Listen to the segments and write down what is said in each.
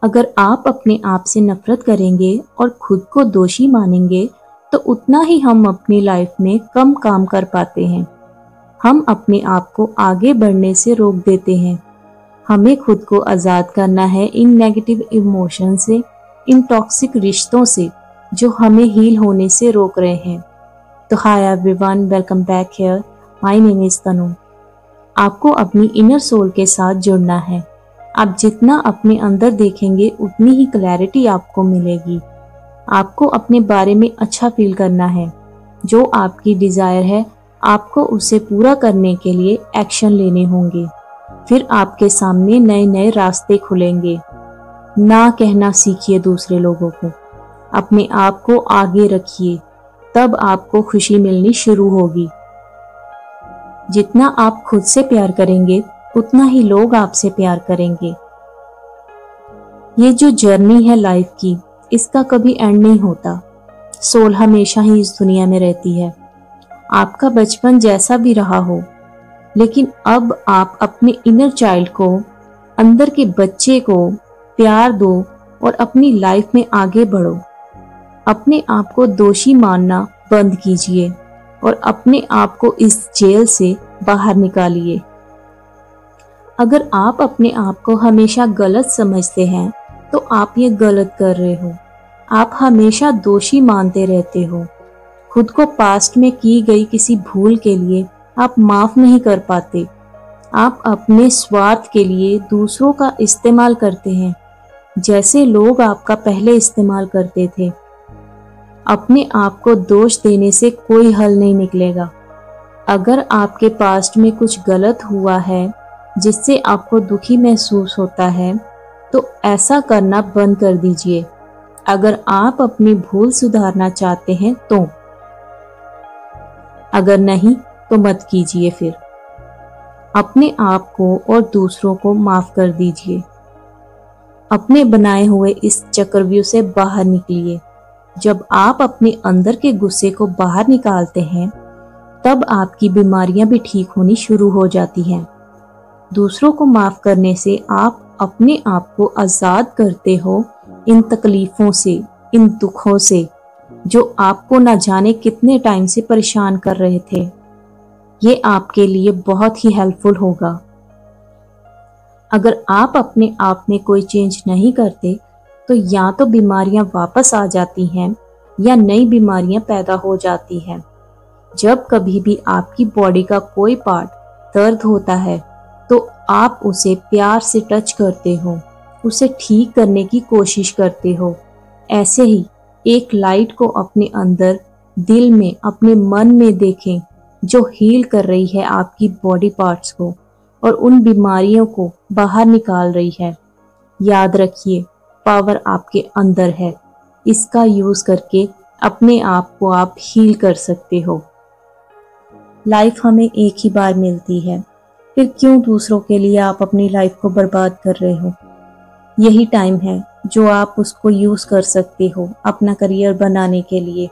अगर आप अपने आप से नफरत करेंगे और खुद को दोषी मानेंगे तो उतना ही हम अपनी लाइफ में कम काम कर पाते हैं। हम अपने आप को आगे बढ़ने से रोक देते हैं। हमें खुद को आज़ाद करना है इन नेगेटिव इमोशन से, इन टॉक्सिक रिश्तों से जो हमें हील होने से रोक रहे हैं। तो hi everyone, welcome back here. My name is Tanu. आपको अपनी इनर सोल के साथ जुड़ना है। आप जितना अपने अंदर देखेंगे उतनी ही क्लैरिटी आपको मिलेगी। आपको अपने बारे में अच्छा फील करना है। जो आपकी डिजायर है आपको उसे पूरा करने के लिए एक्शन लेने होंगे। फिर आपके सामने नए नए रास्ते खुलेंगे। ना कहना सीखिए दूसरे लोगों को। अपने आप को आगे रखिए, तब आपको खुशी मिलनी शुरू होगी। जितना आप खुद से प्यार करेंगे उतना ही लोग आपसे प्यार करेंगे। ये जो जर्नी है लाइफ की, इसका कभी एंड नहीं होता। सोल हमेशा ही इस दुनिया में रहती है। आपका बचपन जैसा भी रहा हो, लेकिन अब आप अपने इनर चाइल्ड को, अंदर के बच्चे को प्यार दो और अपनी लाइफ में आगे बढ़ो। अपने आप को दोषी मानना बंद कीजिए और अपने आप को इस जेल से बाहर निकालिए। अगर आप अपने आप को हमेशा गलत समझते हैं तो आप ये गलत कर रहे हो। आप हमेशा दोषी मानते रहते हो। खुद को पास्ट में की गई किसी भूल के लिए आप माफ नहीं कर पाते। आप अपने स्वार्थ के लिए दूसरों का इस्तेमाल करते हैं, जैसे लोग आपका पहले इस्तेमाल करते थे। अपने आप को दोष देने से कोई हल नहीं निकलेगा। अगर आपके पास्ट में कुछ गलत हुआ है जिससे आपको दुखी महसूस होता है तो ऐसा करना बंद कर दीजिए। अगर आप अपनी भूल सुधारना चाहते हैं तो, अगर नहीं तो मत कीजिए। फिर अपने आप को और दूसरों को माफ कर दीजिए। अपने बनाए हुए इस चक्रव्यूह से बाहर निकलिए। जब आप अपने अंदर के गुस्से को बाहर निकालते हैं तब आपकी बीमारियां भी ठीक होनी शुरू हो जाती हैं। दूसरों को माफ करने से आप अपने आप को आजाद करते हो इन तकलीफों से, इन दुखों से जो आपको न जाने कितने टाइम से परेशान कर रहे थे। ये आपके लिए बहुत ही हेल्पफुल होगा। अगर आप अपने आप में कोई चेंज नहीं करते तो या तो बीमारियां वापस आ जाती हैं या नई बीमारियां पैदा हो जाती हैं। जब कभी भी आपकी बॉडी का कोई पार्ट दर्द होता है तो आप उसे प्यार से टच करते हो, उसे ठीक करने की कोशिश करते हो। ऐसे ही एक लाइट को अपने अंदर, दिल में, अपने मन में देखें जो हील कर रही है आपकी बॉडी पार्ट्स को और उन बीमारियों को बाहर निकाल रही है। याद रखिए, पावर आपके अंदर है। इसका यूज करके अपने आप को आप हील कर सकते हो। लाइफ हमें एक ही बार मिलती है, फिर क्यों दूसरों के लिए आप अपनी लाइफ को बर्बाद कर रहे हो। यही टाइम है जो आप उसको यूज कर सकते हो अपना करियर बनाने के लिए,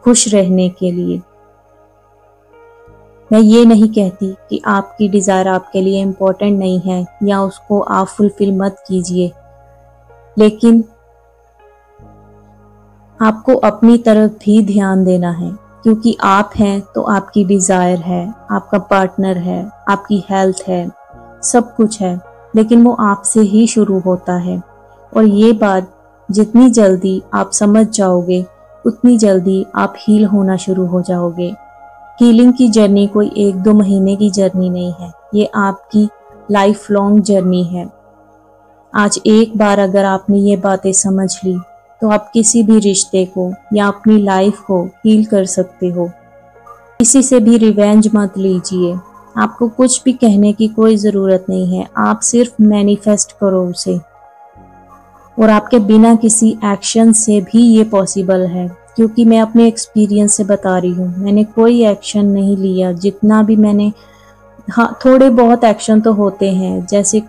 खुश रहने के लिए। मैं ये नहीं कहती कि आपकी डिजायर आपके लिए इम्पोर्टेंट नहीं है या उसको आप फुलफिल मत कीजिए, लेकिन आपको अपनी तरफ भी ध्यान देना है, क्योंकि आप हैं तो आपकी डिजायर है, आपका पार्टनर है, आपकी हेल्थ है, सब कुछ है, लेकिन वो आपसे ही शुरू होता है। और ये बात जितनी जल्दी आप समझ जाओगे उतनी जल्दी आप हील होना शुरू हो जाओगे। हीलिंग की जर्नी कोई 1-2 महीने की जर्नी नहीं है, ये आपकी लाइफ लॉन्ग जर्नी है। आज एक बार अगर आपने ये बातें समझ ली तो आप किसी भी रिश्ते को या अपनी लाइफ को हील कर सकते हो। किसी से भी रिवेंज मत लीजिए। आपको कुछ भी कहने की कोई ज़रूरत नहीं है, आप सिर्फ मैनिफेस्ट करो उसे। और आपके बिना किसी एक्शन से भी ये पॉसिबल है, क्योंकि मैं अपने एक्सपीरियंस से बता रही हूँ। मैंने कोई एक्शन नहीं लिया, जितना भी मैंने, हाँ थोड़े बहुत एक्शन तो होते हैं, जैसे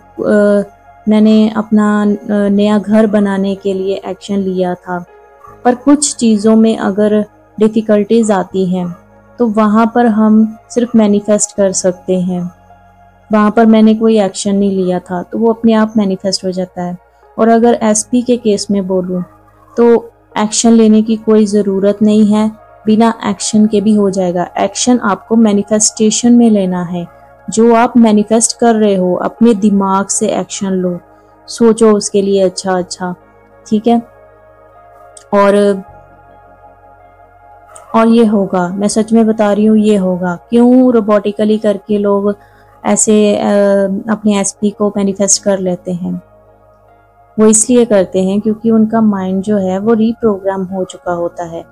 मैंने अपना नया घर बनाने के लिए एक्शन लिया था, पर कुछ चीज़ों में अगर डिफ़िकल्टीज आती हैं तो वहाँ पर हम सिर्फ मैनिफेस्ट कर सकते हैं। वहाँ पर मैंने कोई एक्शन नहीं लिया था तो वो अपने आप मैनिफेस्ट हो जाता है। और अगर एसपी के केस में बोलूं तो एक्शन लेने की कोई ज़रूरत नहीं है, बिना एक्शन के भी हो जाएगा। एक्शन आपको मैनिफेस्टेशन में लेना है। जो आप मैनिफेस्ट कर रहे हो अपने दिमाग से एक्शन लो, सोचो उसके लिए अच्छा अच्छा, ठीक है। और ये होगा, मैं सच में बता रही हूँ, ये होगा। क्यों रोबोटिकली करके लोग ऐसे अपने एसपी को मैनिफेस्ट कर लेते हैं? वो इसलिए करते हैं क्योंकि उनका माइंड जो है वो रीप्रोग्राम हो चुका होता है,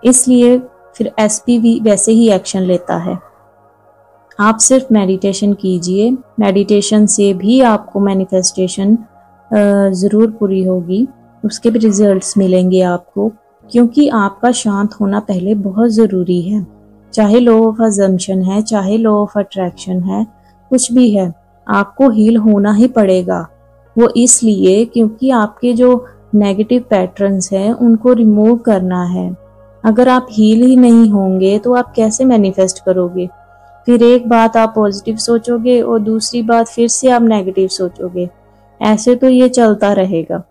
इसलिए फिर एसपी भी वैसे ही एक्शन लेता है। आप सिर्फ मेडिटेशन कीजिए, मेडिटेशन से भी आपको मैनिफेस्टेशन ज़रूर पूरी होगी, उसके भी रिजल्ट्स मिलेंगे आपको, क्योंकि आपका शांत होना पहले बहुत ज़रूरी है। चाहे लॉ ऑफ अजम्पशन है, चाहे लॉ ऑफ अट्रैक्शन है, कुछ भी है, आपको हील होना ही पड़ेगा। वो इसलिए क्योंकि आपके जो नेगेटिव पैटर्न्स हैं उनको रिमूव करना है। अगर आप हील ही नहीं होंगे तो आप कैसे मैनिफेस्ट करोगे? फिर एक बात आप पॉजिटिव सोचोगे और दूसरी बात फिर से आप नेगेटिव सोचोगे, ऐसे तो ये चलता रहेगा।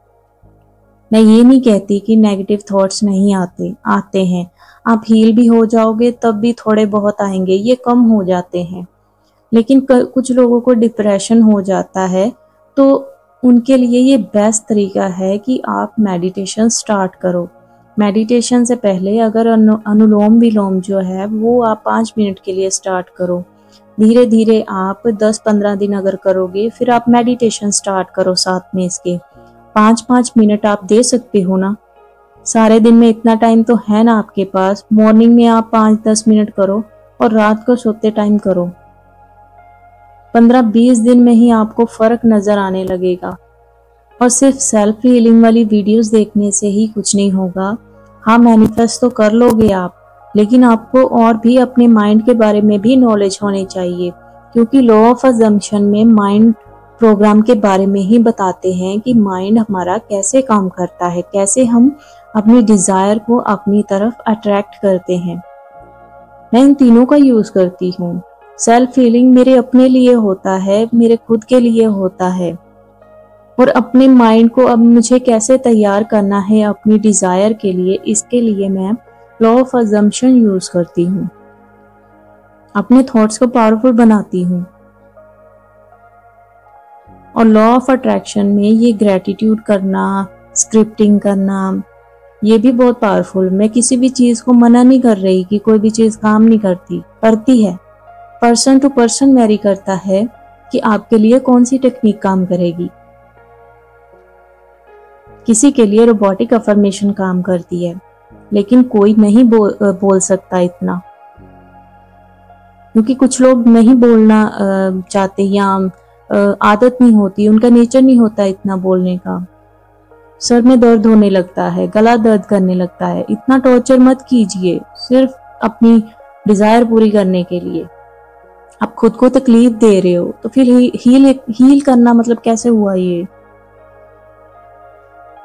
मैं ये नहीं कहती कि नेगेटिव थॉट्स नहीं आते हैं, आप हील भी हो जाओगे तब भी थोड़े बहुत आएंगे, ये कम हो जाते हैं। लेकिन कुछ लोगों को डिप्रेशन हो जाता है, तो उनके लिए ये बेस्ट तरीका है कि आप मेडिटेशन स्टार्ट करो। मेडिटेशन से पहले अगर अनुलोम विलोम जो है वो आप 5 मिनट के लिए स्टार्ट करो। धीरे धीरे आप 10-15 दिन अगर करोगे, फिर आप मेडिटेशन स्टार्ट करो साथ में इसके। 5-5 मिनट आप दे सकते हो ना, सारे दिन में इतना टाइम तो है ना आपके पास। मॉर्निंग में आप 5-10 मिनट करो और रात को सोते टाइम करो। 15-20 दिन में ही आपको फर्क नजर आने लगेगा। और सिर्फ सेल्फ हीलिंग वाली वीडियोस देखने से ही कुछ नहीं होगा। हाँ, मैनिफेस्ट तो कर लोगे आप, लेकिन आपको और भी अपने माइंड के बारे में भी नॉलेज होनी चाहिए, क्योंकि लॉ ऑफ अजम्पशन में माइंड प्रोग्राम के बारे में ही बताते हैं कि माइंड हमारा कैसे काम करता है, कैसे हम अपनी डिजायर को अपनी तरफ अट्रैक्ट करते हैं। मैं इन तीनों का यूज करती हूँ। सेल्फ हीलिंग मेरे अपने लिए होता है, मेरे खुद के लिए होता है, और अपने माइंड को अब मुझे कैसे तैयार करना है अपनी डिजायर के लिए, इसके लिए मैं लॉ ऑफ अजम्पशन यूज करती हूँ। अपने थॉट्स को पावरफुल बनाती हूँ। और लॉ ऑफ अट्रैक्शन में ये ग्रेटिट्यूड करना, स्क्रिप्टिंग करना, ये भी बहुत पावरफुल। मैं किसी भी चीज को मना नहीं कर रही कि कोई भी चीज काम नहीं करती है। पर्सन टू पर्सन वेरी करता है कि आपके लिए कौन सी टेक्निक काम करेगी। किसी के लिए रोबोटिक अफर्मेशन काम करती है, लेकिन कोई नहीं बोल सकता इतना, क्योंकि कुछ लोग नहीं बोलना चाहते या आदत नहीं होती, उनका नेचर नहीं होता इतना बोलने का। सर में दर्द होने लगता है, गला दर्द करने लगता है। इतना टॉर्चर मत कीजिए सिर्फ अपनी डिजायर पूरी करने के लिए। आप खुद को तकलीफ दे रहे हो तो फिर हील करना मतलब कैसे हुआ? ये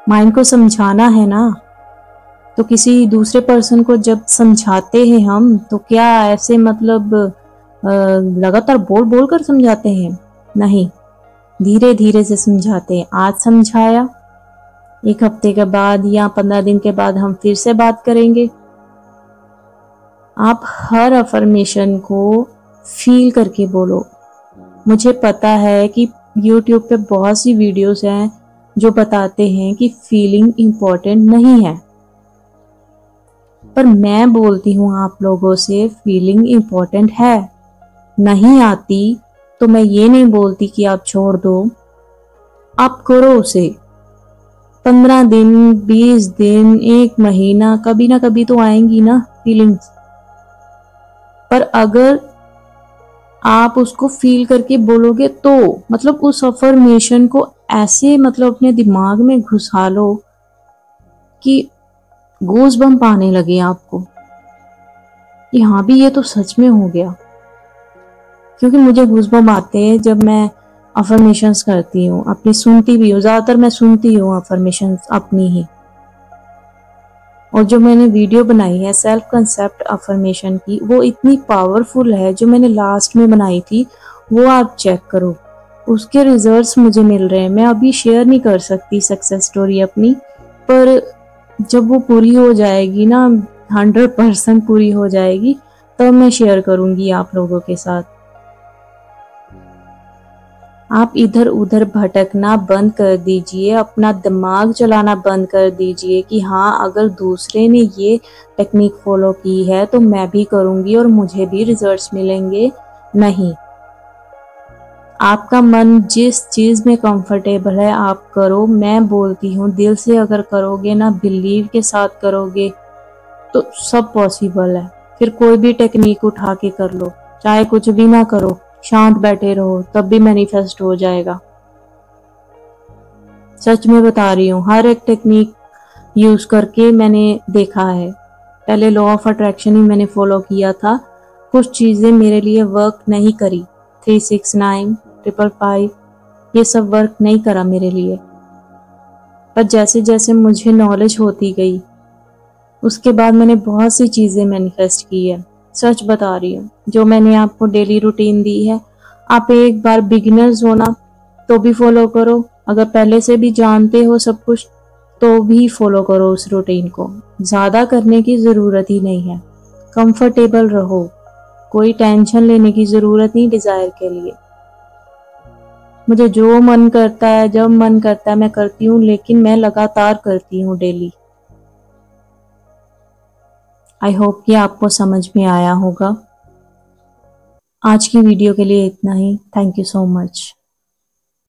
माइंड को समझाना है ना। तो किसी दूसरे पर्सन को जब समझाते हैं हम, तो क्या ऐसे मतलब लगातार बोल बोल कर समझाते हैं? नहीं, धीरे धीरे से समझाते हैं। आज समझाया, 1 हफ्ते के बाद या 15 दिन के बाद हम फिर से बात करेंगे। आप हर अफर्मेशन को फील करके बोलो। मुझे पता है कि YouTube पे बहुत सी वीडियोस हैं जो बताते हैं कि फीलिंग इम्पोर्टेंट नहीं है, पर मैं बोलती हूँ आप लोगों से, फीलिंग इम्पोर्टेंट है। नहीं आती तो मैं ये नहीं बोलती कि आप छोड़ दो, आप करो उसे। 15 दिन, 20 दिन, 1 महीना, कभी ना कभी तो आएंगी ना फीलिंग्स। पर अगर आप उसको फील करके बोलोगे तो मतलब उस अफर्मेशन को ऐसे मतलब अपने दिमाग में घुसा लो कि गूज़ बम्प आने लगे आपको कि हाँ भी ये तो सच में हो गया। क्योंकि मुझे गूज़ बम्प आते हैं जब मैं अफर्मेशंस करती हूँ, अपनी सुनती भी हूँ। ज़्यादातर मैं सुनती हूँ अफर्मेशंस अपनी ही। और जो मैंने वीडियो बनाई है सेल्फ कंसेप्ट अफर्मेशन की, वो इतनी पावरफुल है। जो मैंने लास्ट में बनाई थी वो आप चेक करो, उसके रिजल्ट्स मुझे मिल रहे हैं। मैं अभी शेयर नहीं कर सकती सक्सेस स्टोरी अपनी, पर जब वो पूरी हो जाएगी ना, 100% पूरी हो जाएगी, तब मैं शेयर करूंगी आप लोगों के साथ। आप इधर उधर भटकना बंद कर दीजिए, अपना दिमाग चलाना बंद कर दीजिए कि हाँ, अगर दूसरे ने ये टेक्निक फॉलो की है तो मैं भी करूंगी और मुझे भी रिजल्ट्स मिलेंगे। नहीं, आपका मन जिस चीज में कंफर्टेबल है आप करो। मैं बोलती हूँ दिल से अगर करोगे ना, बिलीव के साथ करोगे तो सब पॉसिबल है। फिर कोई भी टेक्निक उठा के कर लो, चाहे कुछ भी ना करो, शांत बैठे रहो, तब भी मैनिफेस्ट हो जाएगा। सच में बता रही हूँ, हर एक टेक्निक यूज करके मैंने देखा है। पहले लॉ ऑफ अट्रैक्शन ही मैंने फॉलो किया था, कुछ चीजें मेरे लिए वर्क नहीं करी। 369 555 ये सब वर्क नहीं करा मेरे लिए। पर जैसे जैसे मुझे नॉलेज होती गई, उसके बाद मैंने बहुत सी चीजें मैनिफेस्ट की है। सच बता रही हूँ, जो मैंने आपको डेली रूटीन दी है, आप एक बार बिगिनर्स हो ना तो भी फॉलो करो, अगर पहले से भी जानते हो सब कुछ तो भी फॉलो करो उस रूटीन को। ज्यादा करने की जरूरत ही नहीं है, कंफर्टेबल रहो, कोई टेंशन लेने की जरूरत नहीं डिजायर के लिए। मुझे जो मन करता है, जब मन करता है मैं करती हूँ, लेकिन मैं लगातार करती हूँ डेली। आई होप कि आपको समझ में आया होगा। आज की वीडियो के लिए इतना ही। Thank you so much.